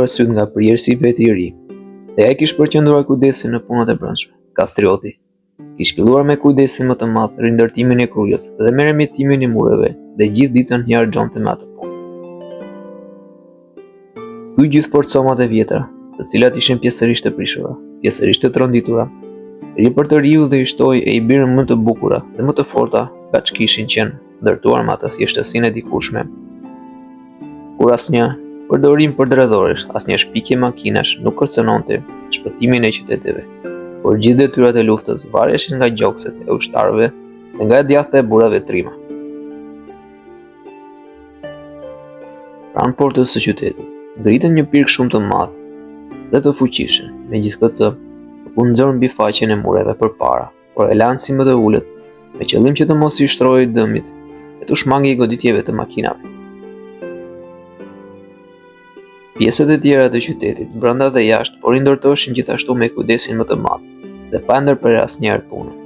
syt nga prirë si veti i ri, dhe ai kishte përqendruar kujdesin në punët e brendshme. Kastrioti kishte filluar me kujdesin më të madh rindërtimin e krujës dhe me remetimin e mureve, dhe gjithë ditën i harxhonte me atë punë. Ky gjithë forcomat e vjetra, të cilat ishin pjesërisht të prishura, pjesërisht të tronditura, ri për të riu dhe i shtoi e i birën më të bukura dhe më të forta nga ç'kishin qenë ndërtuar me atë thjeshtësinë e dikushme. Kur asnjë përdorim përdredhorësh, asnjë shpikje makinash nuk kërcënonte shpëtimin e qyteteve, por gjithë detyrat e luftës vareshin nga gjokset e ushtarëve dhe nga djathta e burrave trima. Pranë portës së qytetit ngritën një pirk shumë të madh dhe të fuqishëm, megjithatë u nxorë mbi faqen e mureve përpara, por e lanë si më të ulët, me qëllim që të mos i shtrojë dëmit e të shmangi goditjeve të makinave. Pjesët e tjera të qytetit, brenda dhe jashtë, por i ndërtoheshin gjithashtu me kujdesin më të madh dhe pa ndërprerë asnjëherë punën.